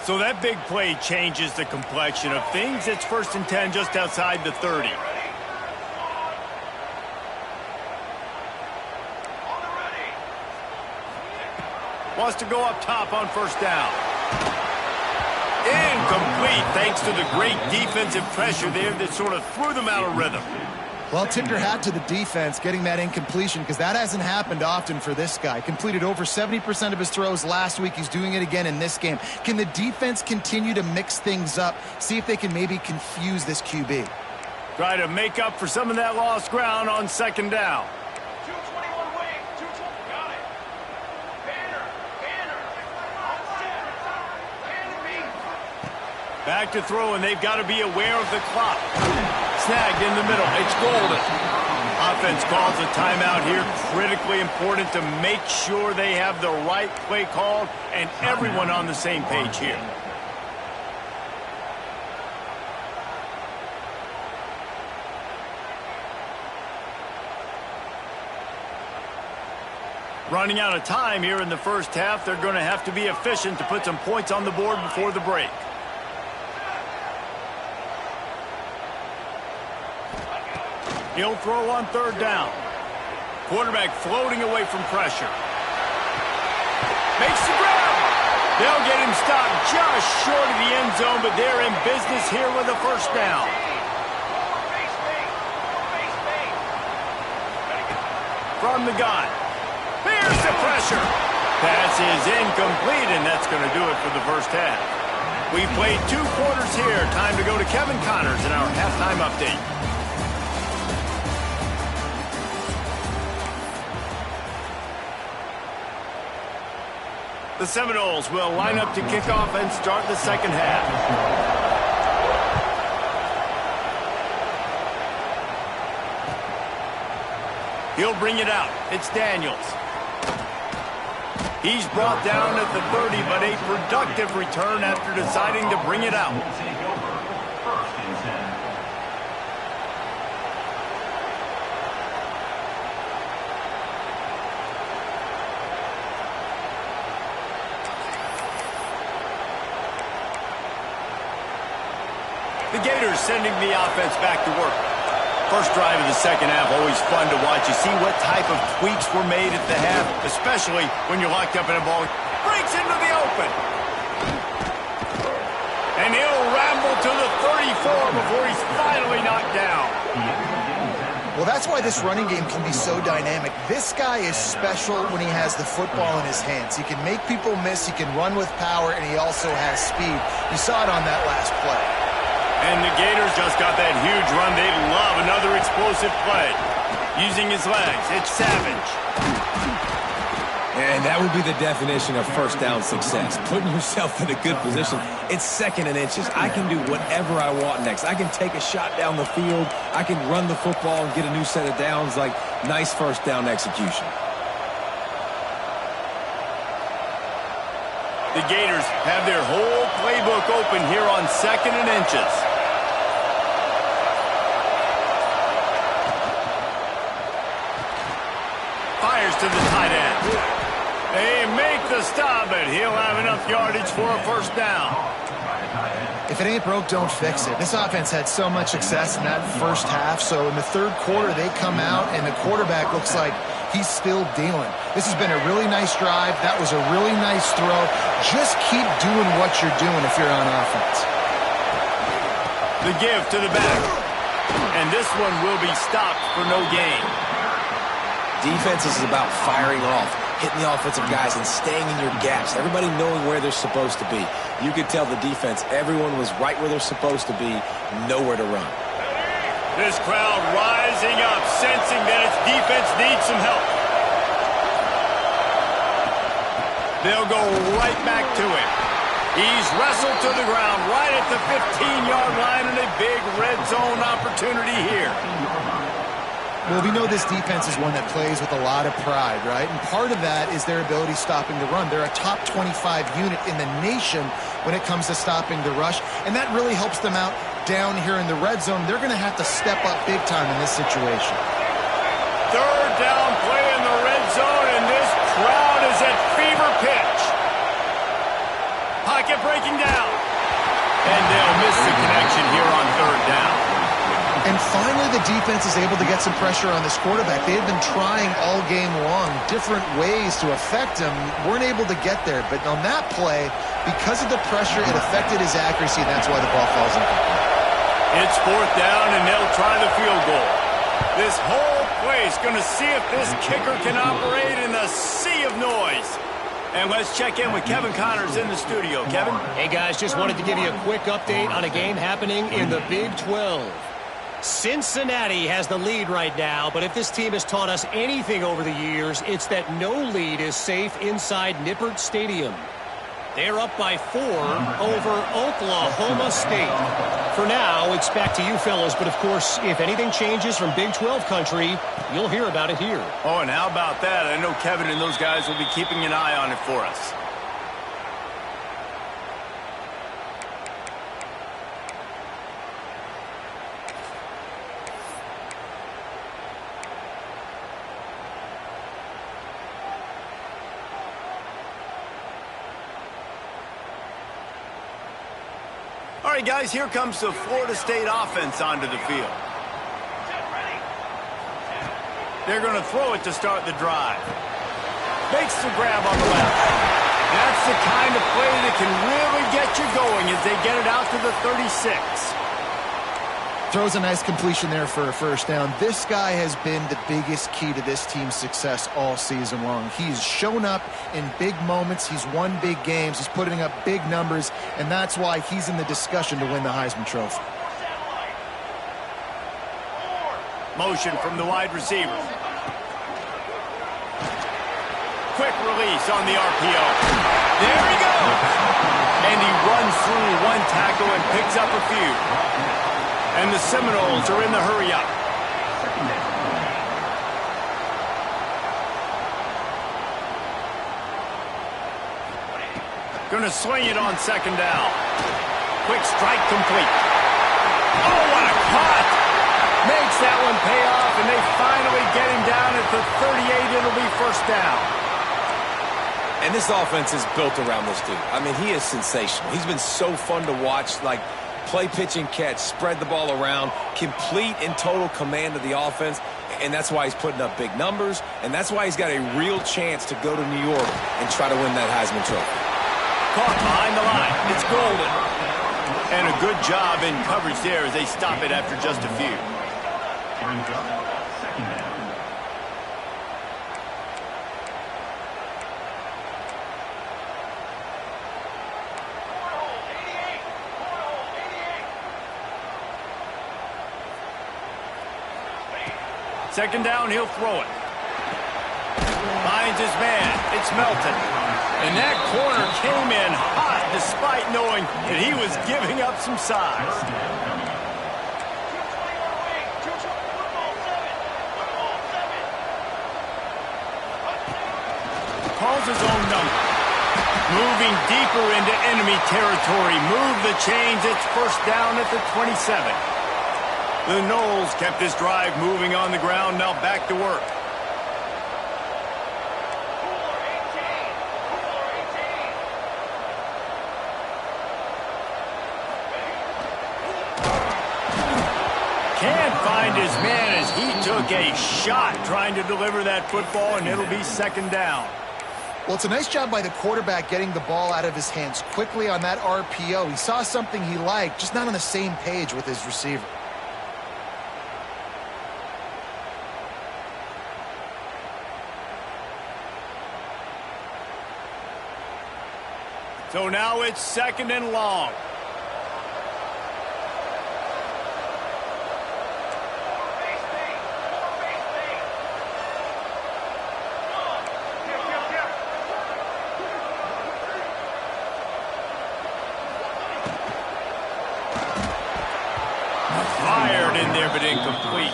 So that big play changes the complexion of things. It's 1st and 10 just outside the 30. Wants to go up top on first down. Incomplete, thanks to the great defensive pressure there that sort of threw them out of rhythm. Well, tip your hat to the defense getting that incompletion, because that hasn't happened often for this guy. Completed over 70% of his throws last week. He's doing it again in this game. Can the defense continue to mix things up, see if they can maybe confuse this QB? Try to make up for some of that lost ground on second down. Back to throw, and they've got to be aware of the clock. Snagged in the middle. It's golden. Offense calls a timeout here. Critically important to make sure they have the right play called and everyone on the same page here. Running out of time here in the first half. They're going to have to be efficient to put some points on the board before the break. He'll throw on third down. Quarterback floating away from pressure. Makes the grab. They'll get him stopped just short of the end zone, but they're in business here with a first down. From the gun. Here's the pressure. Pass is incomplete, and that's going to do it for the first half. We played 2 quarters here. Time to go to Kevin Connors in our halftime update. The Seminoles will line up to kick off and start the second half. He'll bring it out. It's Daniels. He's brought down at the 30, but a productive return after deciding to bring it out. The Gators sending the offense back to work. First drive of the second half, always fun to watch. You see what type of tweaks were made at the half, especially when you're locked up in a ball. Breaks into the open. And he'll ramble to the 34 before he's finally knocked down. Well, that's why this running game can be so dynamic. This guy is special when he has the football in his hands. He can make people miss, he can run with power, and he also has speed. You saw it on that last play. And the Gators just got that huge run. They love another explosive play. Using his legs, it's Savage. And that would be the definition of first down success. Putting yourself in a good position. It's 2nd and inches. I can do whatever I want next. I can take a shot down the field. I can run the football and get a new set of downs. Like, nice first down execution. The Gators have their whole playbook open here on 2nd and inches. Fires to the tight end. They make the stop, but he'll have enough yardage for a first down. If it ain't broke, don't fix it. This offense had so much success in that first half, so in the third quarter they come out and the quarterback looks like he's still dealing. This has been a really nice drive. That was a really nice throw. Just keep doing what you're doing if you're on offense. The give to the back. And this one will be stopped for no gain. Defense is about firing off, hitting the offensive guys and staying in your gaps. Everybody knowing where they're supposed to be. You could tell the defense, everyone was right where they're supposed to be, nowhere to run. This crowd rising up, sensing that its defense needs some help. They'll go right back to it. He's wrestled to the ground right at the 15-yard line, and a big red zone opportunity here. Well, we know this defense is one that plays with a lot of pride, right? And part of that is their ability stopping the run. They're a top 25 unit in the nation when it comes to stopping the rush, and that really helps them out down here in the red zone. They're going to have to step up big time in this situation. Third down play in the red zone, and this crowd is at fever pitch. Pocket breaking down. And they'll miss the connection here on third down. And finally, the defense is able to get some pressure on this quarterback. They had been trying all game long different ways to affect him. Weren't able to get there. But on that play, because of the pressure, it affected his accuracy, and that's why the ball falls incomplete. It's fourth down, and they'll try the field goal. This whole play is going to see if this kicker can operate in the sea of noise. And let's check in with Kevin Connors in the studio. Kevin? Hey, guys, just wanted to give you a quick update on a game happening in the Big 12. Cincinnati has the lead right now, but if this team has taught us anything over the years, it's that no lead is safe inside Nippert Stadium. They're up by 4 over Oklahoma State. For now, it's back to you fellas, but of course, if anything changes from Big 12 country, you'll hear about it here. Oh, and how about that? I know Kevin and those guys will be keeping an eye on it for us. All right, guys, here comes the Florida State offense onto the field. They're going to throw it to start the drive. Makes the grab on the left. That's the kind of play that can really get you going as they get it out to the 36. Throws a nice completion there for a first down. This guy has been the biggest key to this team's success all season long. He's shown up in big moments. He's won big games. He's putting up big numbers, and that's why he's in the discussion to win the Heisman Trophy. Motion from the wide receiver. Quick release on the RPO. There he goes. And he runs through one tackle and picks up a few. And the Seminoles are in the hurry-up. Going to swing it on second down. Quick strike complete. Oh, what a cut! Makes that one pay off, and they finally get him down at the 38. It'll be first down. And this offense is built around this dude. I mean, he is sensational. He's been so fun to watch. Like, Play, pitch, and catch. Spread the ball around. Complete and total command of the offense. And that's why he's putting up big numbers. And that's why he's got a real chance to go to New York and try to win that Heisman Trophy. Caught behind the line. It's golden. And a good job in coverage there as they stop it after just a few. Brings up second down. Second down, he'll throw it. Finds his man. It's Melton. And that corner came in hot despite knowing that he was giving up some size. Calls his own number. Moving deeper into enemy territory. Move the chains. It's first down at the 27. The Noles kept this drive moving on the ground. Now back to work. Can't find his man as he took a shot trying to deliver that football, and it'll be second down. Well, it's a nice job by the quarterback getting the ball out of his hands quickly on that RPO. He saw something he liked, just not on the same page with his receiver. So now it's second and long. Fired in there, but incomplete.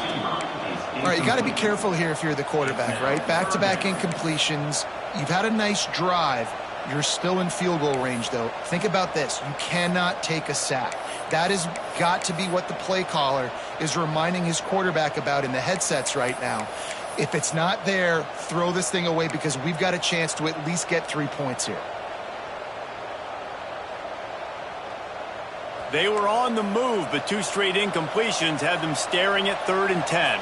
All right, you got to be careful here if you're the quarterback, right? Back-to-back incompletions. You've had a nice drive. You're still in field goal range, though. Think about this. You cannot take a sack. That has got to be what the play caller is reminding his quarterback about in the headsets right now. If it's not there, throw this thing away because we've got a chance to at least get 3 points here. They were on the move, but two straight incompletions had them staring at 3rd and 10.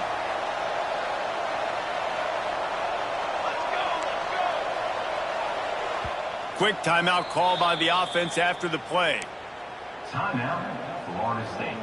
Quick timeout call by the offense after the play. Timeout, Florida State.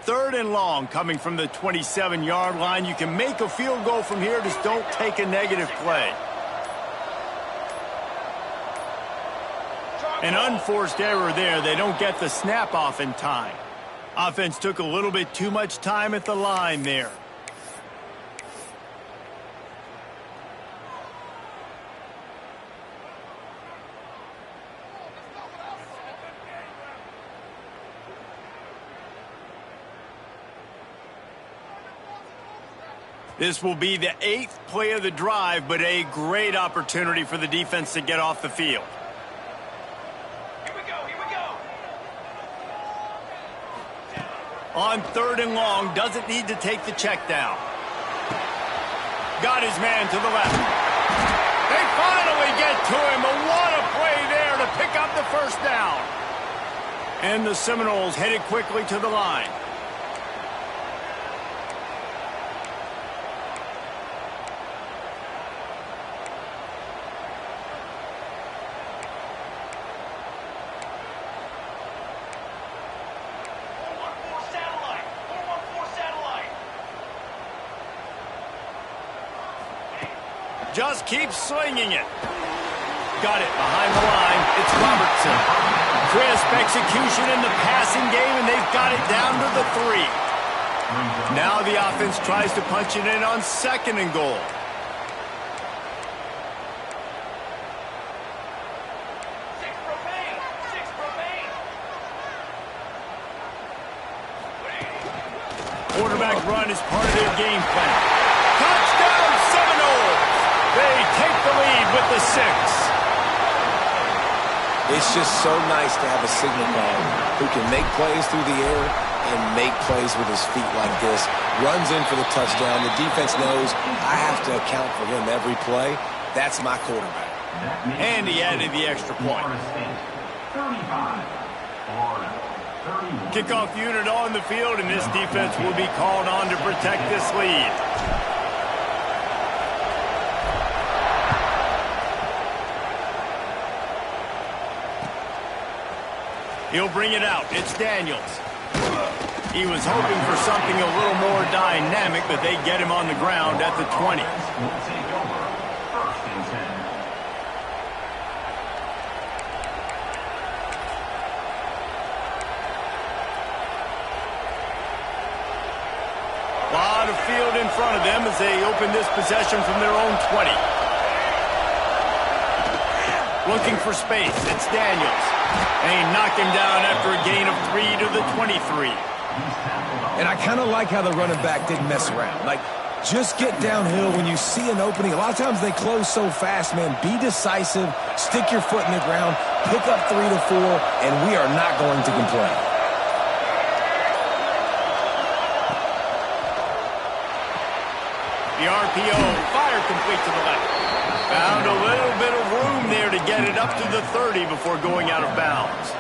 Third and long coming from the 27-yard line. You can make a field goal from here, just don't take a negative play. An unforced error there. They don't get the snap off in time. Offense took a little bit too much time at the line there. This will be the 8th play of the drive, but a great opportunity for the defense to get off the field. Here we go. On 3rd and long, doesn't need to take the check down. Got his man to the left. They finally get to him, but what a play there to pick up the first down. And the Seminoles headed quickly to the line. Just keep slinging it. Got it behind the line. It's Robertson. Crisp execution in the passing game, and they've got it down to the 3. Now the offense tries to punch it in on 2nd and goal. Six remain. Quarterback run is part of their game plan. Touchdown Seminoles! They take the lead with the 6. It's just so nice to have a signal caller who can make plays through the air and make plays with his feet like this. Runs in for the touchdown. The defense knows I have to account for him every play. That's my quarterback. And he added the extra point. 35. Florida. 31. Kickoff unit on the field, and this defense will be called on to protect this lead. He'll bring it out. It's Daniels. He was hoping for something a little more dynamic, but they get him on the ground at the 20. Will take over. First and 10. Lot of field in front of them as they open this possession from their own 20. Looking for space. It's Daniels. And he knocked him down after a gain of 3 to the 23. And I kind of like how the running back didn't mess around. Like, just get downhill when you see an opening. A lot of times they close so fast, man. Be decisive, stick your foot in the ground, pick up 3 to 4, and we are not going to complain. The RPO, fire complete to the left. Found a little bit of room there to get it up to the 30 before going out of bounds.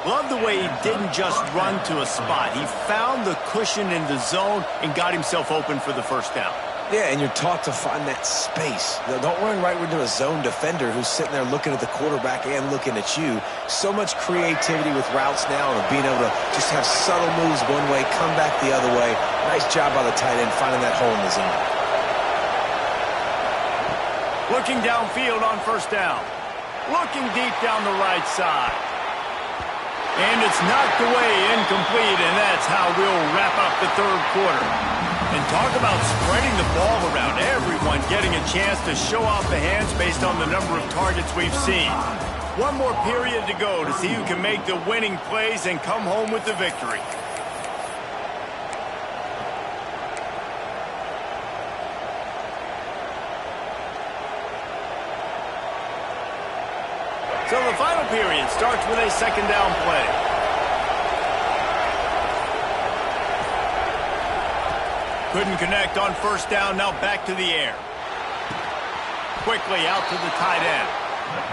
Love the way he didn't just run to a spot. He found the cushion in the zone and got himself open for the first down. Yeah, and you're taught to find that space. Don't run right into a zone defender who's sitting there looking at the quarterback and looking at you. So much creativity with routes now and being able to just have subtle moves one way, come back the other way. Nice job by the tight end finding that hole in the zone. Looking downfield on first down. Looking deep down the right side. And it's knocked away, incomplete, and that's how we'll wrap up the third quarter. And talk about spreading the ball around. Everyone getting a chance to show off the hands based on the number of targets we've seen. One more period to go to see who can make the winning plays and come home with the victory. So the final period starts with a second down play. Couldn't connect on first down, now back to the air. Quickly out to the tight end.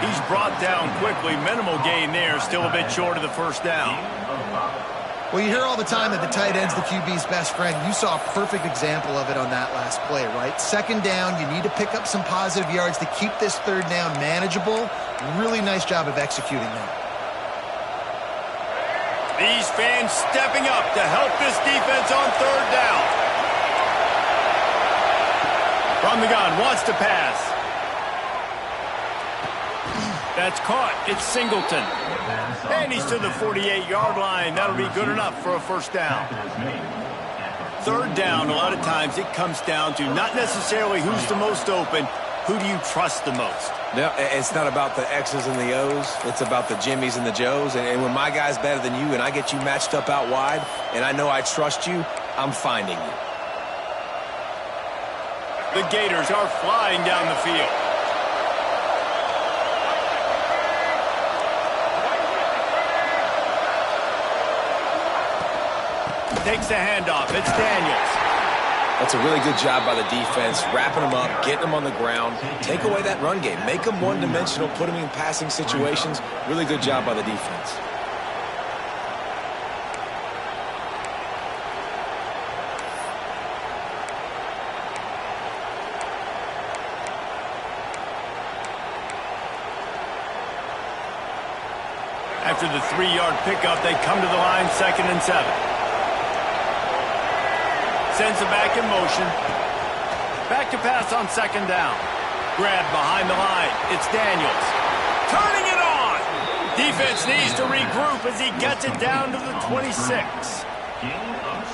He's brought down quickly, minimal gain there, still a bit short of the first down. Well, you hear all the time that the tight end's the QB's best friend. You saw a perfect example of it on that last play, right? Second down, you need to pick up some positive yards to keep this third down manageable. Really nice job of executing that. These fans stepping up to help this defense on third down. From the gun, wants to pass. That's caught. It's Singleton. And he's to the 48-yard line. That'll be good enough for a first down. Third down, a lot of times it comes down to not necessarily who's the most open, who do you trust the most? No, it's not about the X's and the O's. It's about the Jimmies and the Joes. And when my guy's better than you and I get you matched up out wide and I know I trust you, I'm finding you. The Gators are flying down the field. Takes the handoff. It's Daniels. That's a really good job by the defense, wrapping them up, getting them on the ground. Take away that run game. Make them one-dimensional, put them in passing situations. Really good job by the defense. After the 3-yard pickup, they come to the line, 2nd and 7. Sends it back in motion. Back to pass on second down. Grab behind the line. It's Daniels. Turning it on. Defense needs to regroup as he gets it down to the 26.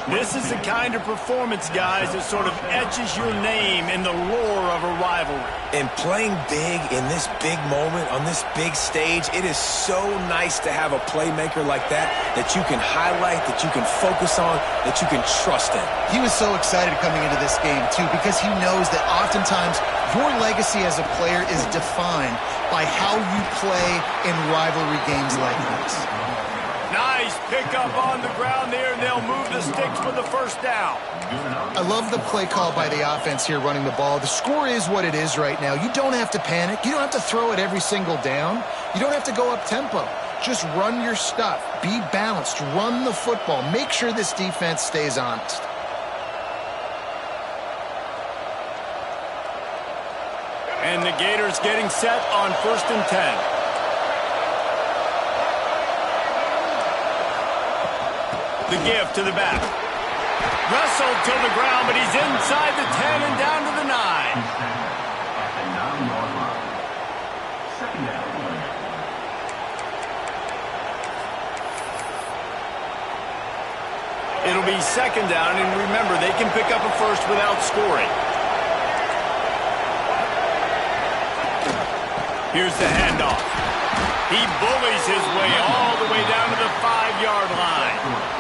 This is the kind of performance, guys, that sort of etches your name in the lore of a rivalry. And playing big in this big moment, on this big stage, it is so nice to have a playmaker like that you can highlight, that you can focus on, that you can trust in. He was so excited coming into this game, too, because he knows that oftentimes Your legacy as a player is defined by how you play in rivalry games like this. Nice pickup on the ground there, and they'll move the sticks for the first down. I love the play call by the offense here running the ball. The score is what it is right now. You don't have to panic. You don't have to throw it every single down. You don't have to go up tempo. Just run your stuff. Be balanced. Run the football. Make sure this defense stays honest. And the Gators getting set on 1st and 10. The give to the back. Wrestled to the ground, but he's inside the 10 and down to the 9. At the 9-yard line. Second down. It'll be second down, and remember, they can pick up a first without scoring. Here's the handoff. He bullies his way all the way down to the 5-yard line.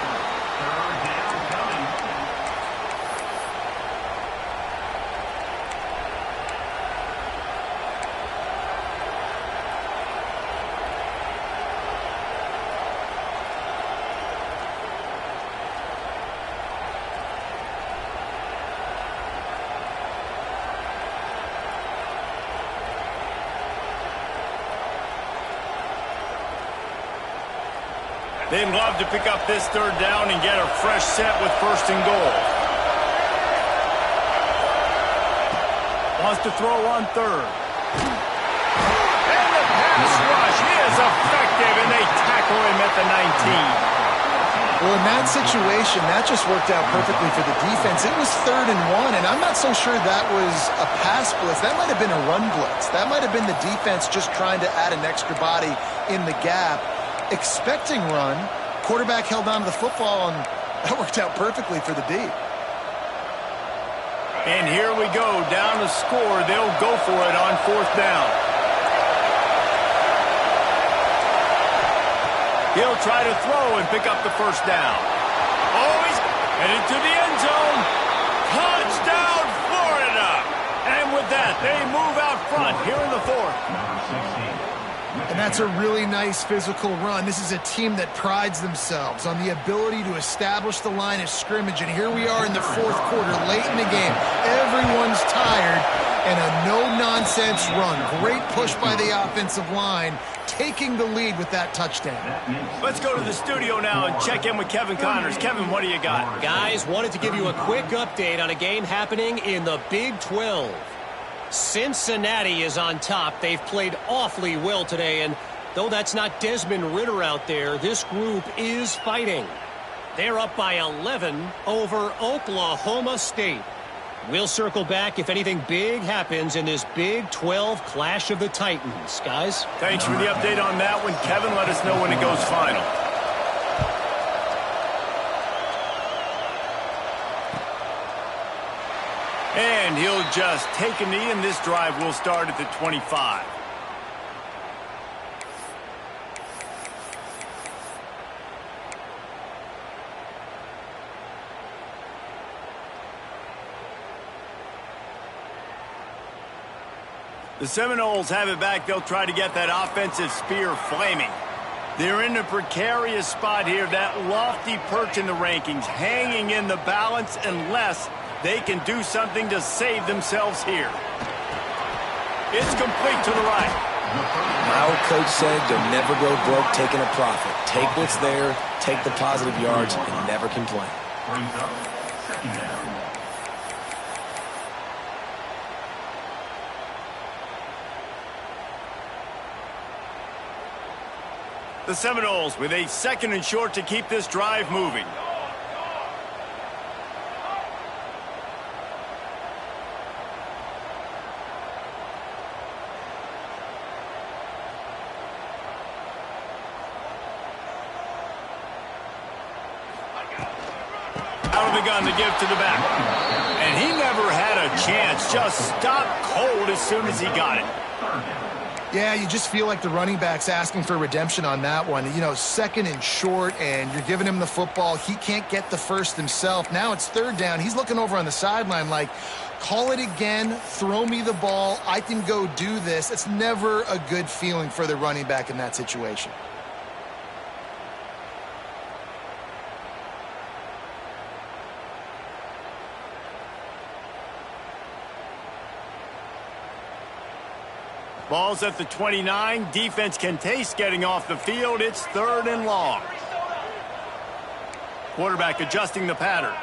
They'd love to pick up this 3rd down and get a fresh set with 1st and goal. Wants to throw on 3rd. And the pass rush is effective, and they tackle him at the 19. Well, in that situation, that just worked out perfectly for the defense. It was 3rd and 1, and I'm not so sure that was a pass blitz. That might have been a run blitz. That might have been the defense just trying to add an extra body in the gap. Expecting run, quarterback held on to the football, and that worked out perfectly for the D. And here we go, down to score. They'll go for it on 4th down. He'll try to throw and pick up the 1st down. Oh, he's headed to the end zone. Touchdown, Florida! And with that, they move out front here in the 4th. Number 16. And that's a really nice physical run. This is a team that prides themselves on the ability to establish the line of scrimmage. And here we are in the 4th quarter, late in the game. Everyone's tired, and a no-nonsense run. Great push by the offensive line, taking the lead with that touchdown. Let's go to the studio now and check in with Kevin Connors. Kevin, what do you got? Guys, wanted to give you a quick update on a game happening in the Big 12. Cincinnati is on top. They've played awfully well today, and though that's not Desmond Ridder out there, this group is fighting. They're up by 11 over Oklahoma State. We'll circle back if anything big happens in this Big 12 Clash of the Titans. Guys? Thanks for the update on that one, Kevin. Let us know when it goes final. And he'll just take a knee, and this drive will start at the 25. The Seminoles have it back. They'll try to get that offensive spear flaming. They're in a precarious spot here, that lofty perch in the rankings, hanging in the balance unless they can do something to save themselves here. It's complete to the right. My old coach said you'll never go broke taking a profit. Take what's there, take the positive yards, and never complain. Brings up second down. The Seminoles with a 2nd and short to keep this drive moving. Out of the gun to give to the back. And he never had a chance. Just stopped cold as soon as he got it. Yeah, you just feel like the running back's asking for redemption on that one. You know, second and short, and you're giving him the football. He can't get the first himself. Now it's third down. He's looking over on the sideline like, call it again, throw me the ball, I can go do this. It's never a good feeling for the running back in that situation. Ball's at the 29. Defense can taste getting off the field. It's third and long. Quarterback adjusting the pattern.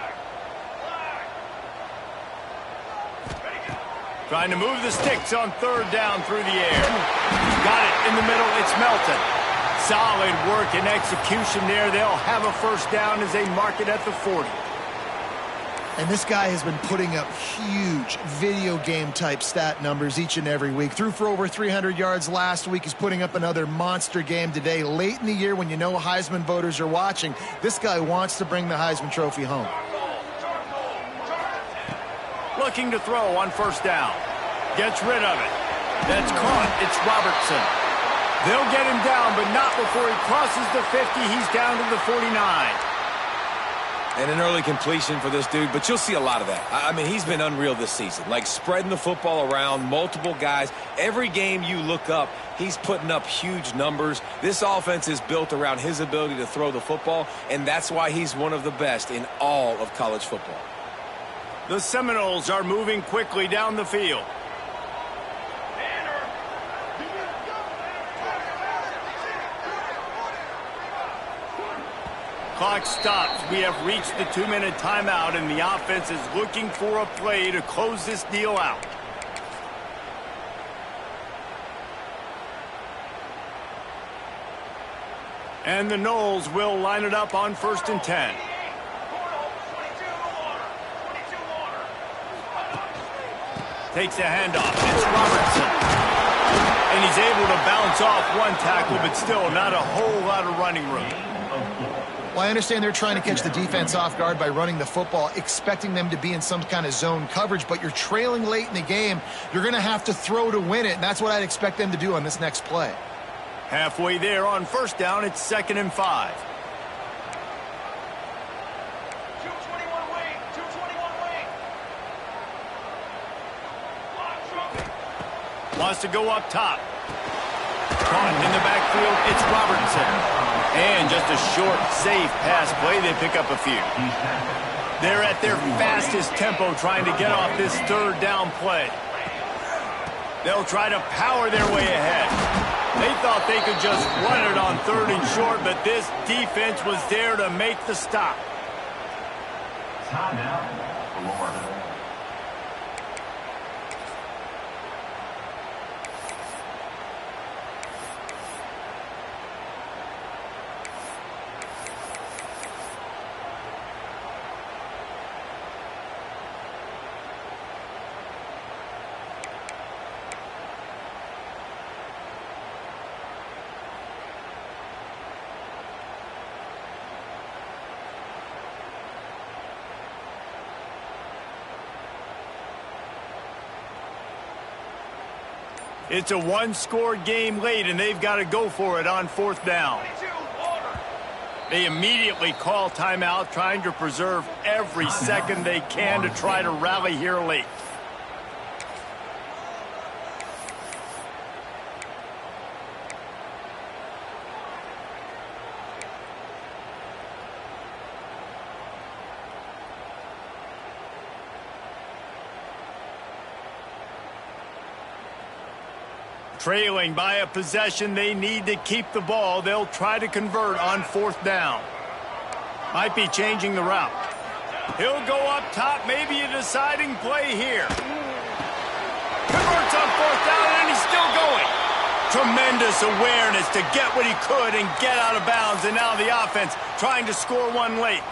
Trying to move the sticks on third down through the air. Got it in the middle. It's Melton. Solid work and execution there. They'll have a first down as they mark it at the 40. And this guy has been putting up huge video game type stat numbers each and every week. Threw for over 300 yards last week. He's putting up another monster game today. Late in the year when you know Heisman voters are watching, this guy wants to bring the Heisman Trophy home. Looking to throw on first down. Gets rid of it. That's caught. It's Robertson. They'll get him down, but not before he crosses the 50. He's down to the 49. And an early completion for this dude, but you'll see a lot of that. I mean, he's been unreal this season, like spreading the football around, multiple guys. Every game you look up, he's putting up huge numbers. This offense is built around his ability to throw the football, and that's why he's one of the best in all of college football. The Seminoles are moving quickly down the field. Clock stops. We have reached the 2-minute timeout, and the offense is looking for a play to close this deal out. And the Noles will line it up on first and 10. Takes a handoff. It's Robertson. And he's able to bounce off one tackle, but still not a whole lot of running room. Well, I understand they're trying to catch the defense off guard by running the football, expecting them to be in some kind of zone coverage, but you're trailing late in the game. You're going to have to throw to win it, and that's what I'd expect them to do on this next play. Halfway there on first down, it's 2nd and 5. 221 wing, 221 wing. Wants to go up top. Caught in the backfield, it's Robertson. And just a short, safe pass play. They pick up a few. They're at their fastest tempo trying to get off this third down play. They'll try to power their way ahead. They thought they could just run it on 3rd and short, but this defense was there to make the stop. Time out. Florida. It's a one-score game late, and they've got to go for it on 4th down. They immediately call timeout, trying to preserve every second they can to try to rally here late. Trailing by a possession, they need to keep the ball. They'll try to convert on 4th down. Might be changing the route. He'll go up top, maybe a deciding play here. Converts on 4th down, and he's still going. Tremendous awareness to get what he could and get out of bounds, and now the offense trying to score one late.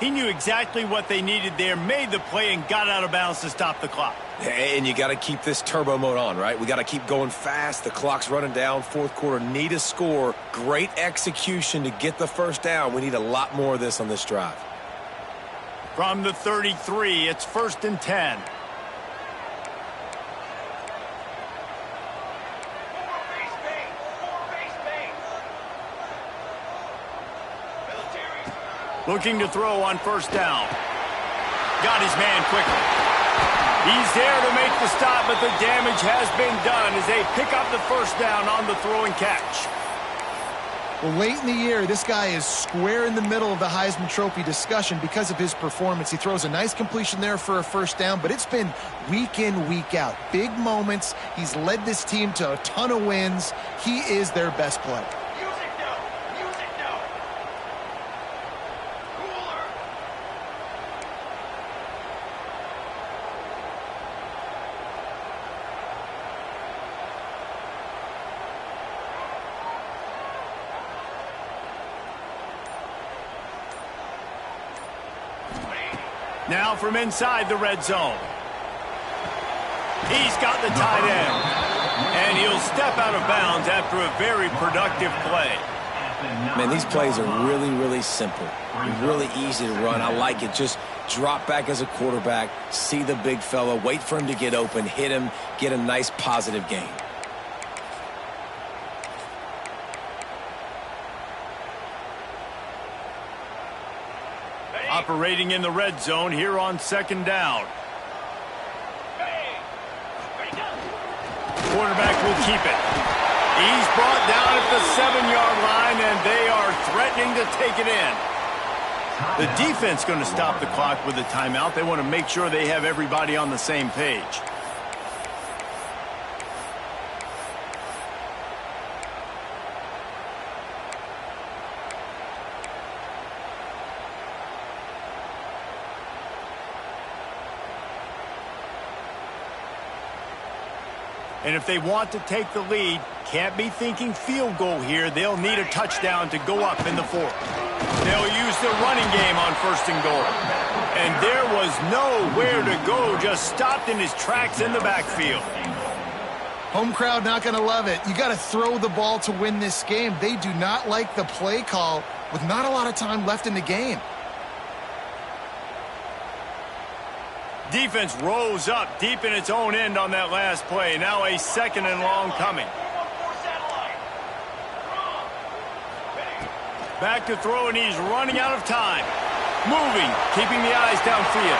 He knew exactly what they needed there, made the play, and got out of bounds to stop the clock. And you got to keep this turbo mode on, right? We got to keep going fast. The clock's running down. 4th quarter, need a score. Great execution to get the first down. We need a lot more of this on this drive. From the 33, it's 1st and 10. Looking to throw on first down. Got his man quickly. He's there to make the stop, but the damage has been done as they pick up the first down on the throw and catch. Well, late in the year, this guy is square in the middle of the Heisman Trophy discussion because of his performance. He throws a nice completion there for a first down, but it's been week in, week out. Big moments. He's led this team to a ton of wins. He is their best player. Music now. Music now. Cooler. Now from inside the red zone. He's got the tight end. And he'll step out of bounds after a very productive play. Man, these plays are really, really simple. Really easy to run. I like it. Just drop back as a quarterback, see the big fella, wait for him to get open, hit him, get a nice positive gain. Operating in the red zone here on second down. Quarterback will keep it. He's brought down at the 7-yard line, and they are threatening to take it in. The defense going to stop the clock with a timeout. They want to make sure they have everybody on the same page. And if they want to take the lead, can't be thinking field goal here. They'll need a touchdown to go up in the fourth. They'll use the running game on first and goal. And there was nowhere to go, just stopped in his tracks in the backfield. Home crowd not going to love it. You got to throw the ball to win this game. They do not like the play call with not a lot of time left in the game. Defense rose up deep in its own end on that last play. Now a second and long coming. Back to throw, and he's running out of time. Moving, keeping the eyes downfield.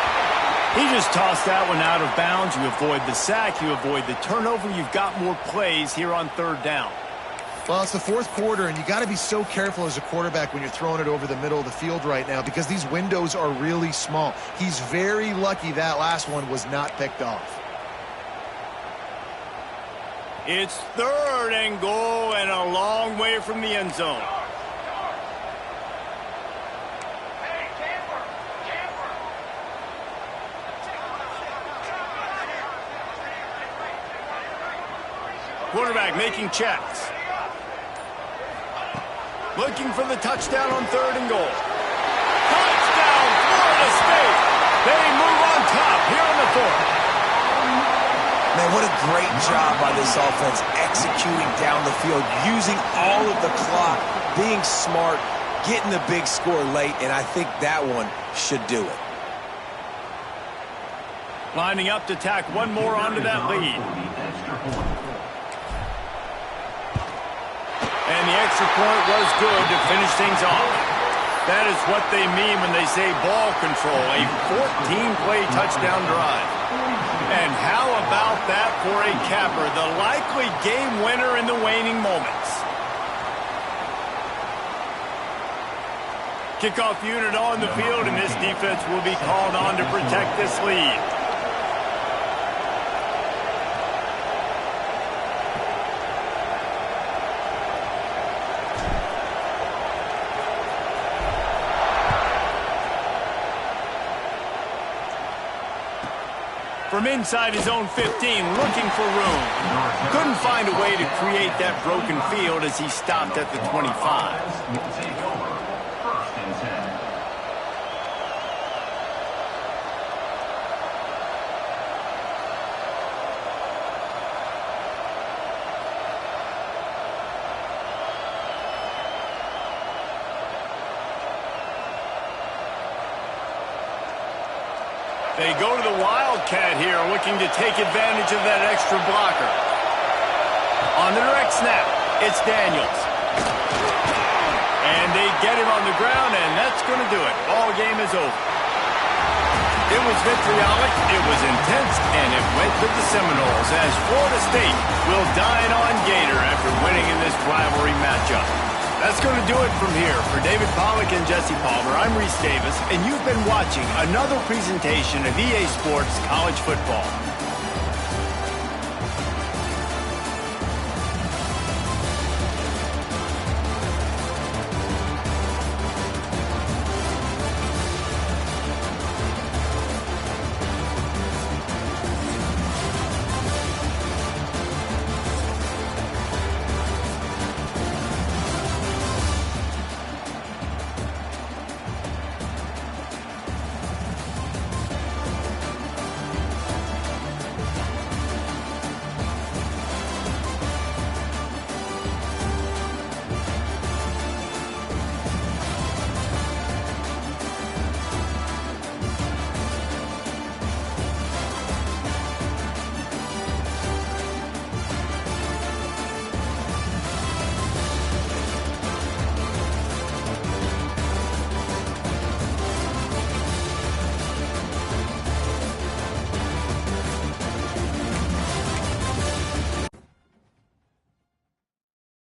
He just tossed that one out of bounds. You avoid the sack, you avoid the turnover. You've got more plays here on third down. Well, it's the fourth quarter, and you got to be so careful as a quarterback when you're throwing it over the middle of the field right now because these windows are really small. He's very lucky that last one was not picked off. It's third and goal and a long way from the end zone. Quarterback making checks. Looking for the touchdown on third and goal. Touchdown, Florida State. They move on top here in the fourth. Man, what a great job by this offense executing down the field, using all of the clock, being smart, getting the big score late, and I think that one should do it. Lining up to tack one more onto that lead. And the extra point was good to finish things off. That is what they mean when they say ball control, a 14-play touchdown drive. And how about that for a capper, the likely game winner in the waning moments. Kickoff unit on the field, and this defense will be called on to protect this lead. From inside his own 15, looking for room. Couldn't find a way to create that broken field as he stopped at the 25. Will take over. First and 10. They go to the Wildcat here, looking to take advantage of that extra blocker. On the direct snap, it's Daniels. And they get him on the ground, and that's going to do it. Ball game is over. It was vitriolic, it was intense, and it went to the Seminoles as Florida State will dine on Gator after winning in this rivalry matchup. That's going to do it from here. For David Pollack and Jesse Palmer, I'm Reese Davis, and you've been watching another presentation of EA Sports College Football.